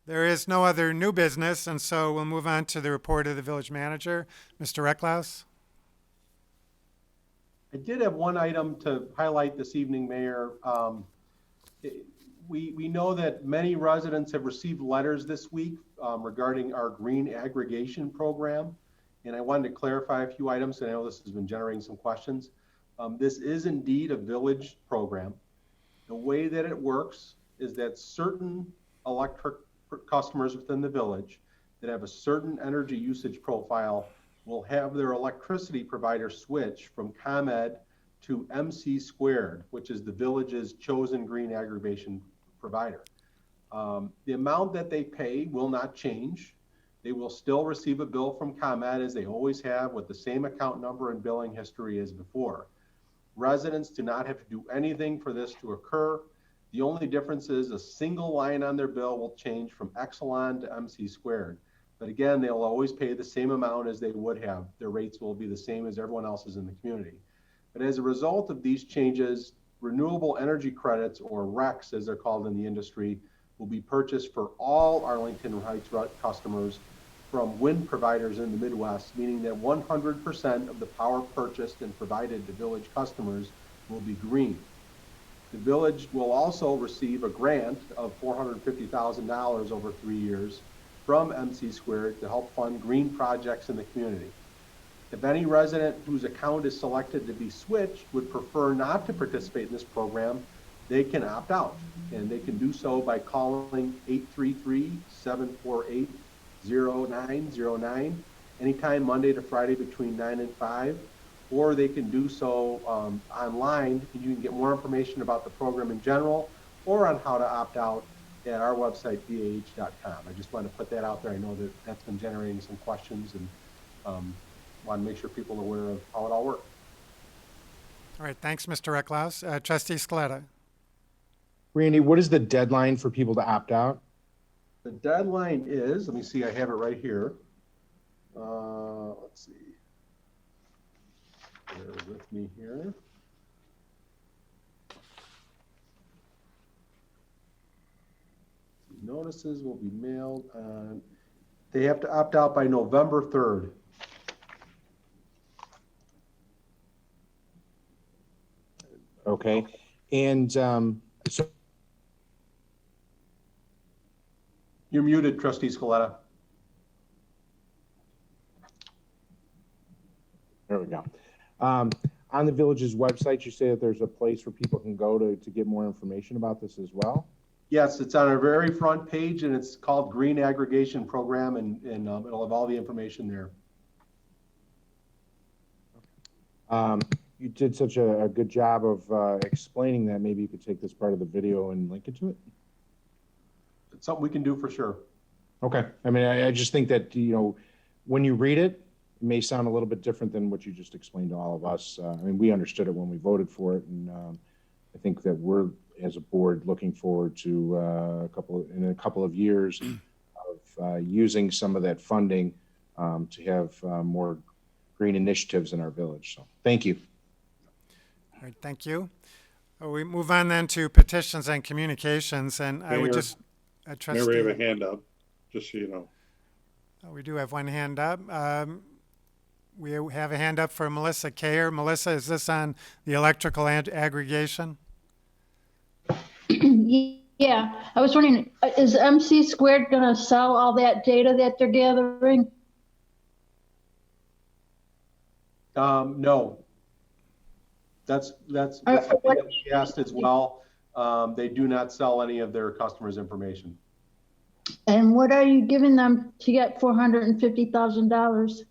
There is no other new business, and so we'll move on to the report of the village manager, Mr. Recklaus. I did have one item to highlight this evening, Mayor. We know that many residents have received letters this week regarding our green aggregation program. And I wanted to clarify a few items. I know this has been generating some questions. This is indeed a village program. The way that it works is that certain electric customers within the village that have a certain energy usage profile will have their electricity provider switch from ComEd to MC squared, which is the village's chosen green aggregation provider. The amount that they pay will not change. They will still receive a bill from ComEd as they always have with the same account number and billing history as before. Residents do not have to do anything for this to occur. The only difference is a single line on their bill will change from Exelon to MC squared. But again, they'll always pay the same amount as they would have. Their rates will be the same as everyone else's in the community. But as a result of these changes, renewable energy credits, or RECs as they're called in the industry, will be purchased for all Arlington Heights customers from wind providers in the Midwest, meaning that 100% of the power purchased and provided to village customers will be green. The village will also receive a grant of $450,000 over 3 years from MC squared to help fund green projects in the community. If any resident whose account is selected to be switched would prefer not to participate in this program, they can opt out, and they can do so by calling 833-748-0909 anytime Monday to Friday between 9 and 5, or they can do so online. You can get more information about the program in general or on how to opt out at our website, bah.com. I just want to put that out there. I know that that's been generating some questions, and want to make sure people are aware of how it all works. All right, thanks, Mr. Recklaus. Trustee Scaletta. Randy, what is the deadline for people to opt out? The deadline is, let me see, I have it right here. Let's see. Bear with me here. Notices will be mailed on, they have to opt out by November 3rd. Okay. And so You're muted, Trustee Scaletta. there we go. On the village's website, you say that there's a place where people can go to get more information about this as well? Yes, it's on our very front page, and it's called Green Aggregation Program, and it'll have all the information there. You did such a good job of explaining that. Maybe you could take this part of the video and link it to it? It's something we can do for sure. Okay. I mean, I just think that, you know, when you read it, it may sound a little bit different than what you just explained to all of us. I mean, we understood it when we voted for it, and I think that we're, as a board, looking forward to in a couple of years of using some of that funding to have more green initiatives in our village. So thank you. All right, thank you. We move on then to petitions and communications, and I would just Mayor, we have a hand up, just so you know. We do have one hand up. We have a hand up for Melissa Kayer. Melissa, is this on the electrical aggregation? Yeah, I was wondering, is MC squared going to sell all that data that they're gathering? No. That's what we asked as well. They do not sell any of their customers' information. And what are you giving them to get $450,000?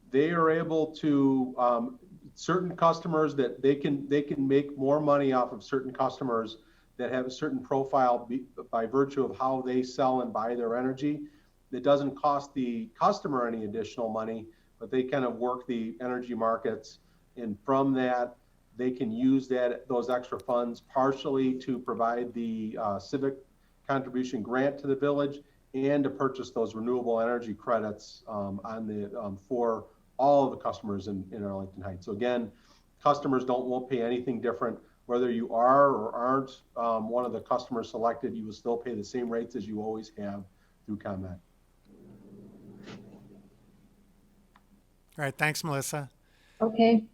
They are able to certain customers that they can make more money off of certain customers that have a certain profile by virtue of how they sell and buy their energy. It doesn't cost the customer any additional money, but they kind of work the energy markets, and from that they can use those extra funds partially to provide the civic contribution grant to the village and to purchase those renewable energy credits for all of the customers in Arlington Heights. So again, customers won't pay anything different Whether you are or aren't one of the customers selected, you will still pay the same rates as you always have through ComEd. All right, thanks, Melissa. Okay.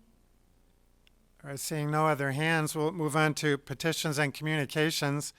All right, seeing no other hands, we'll move on to petitions and communications.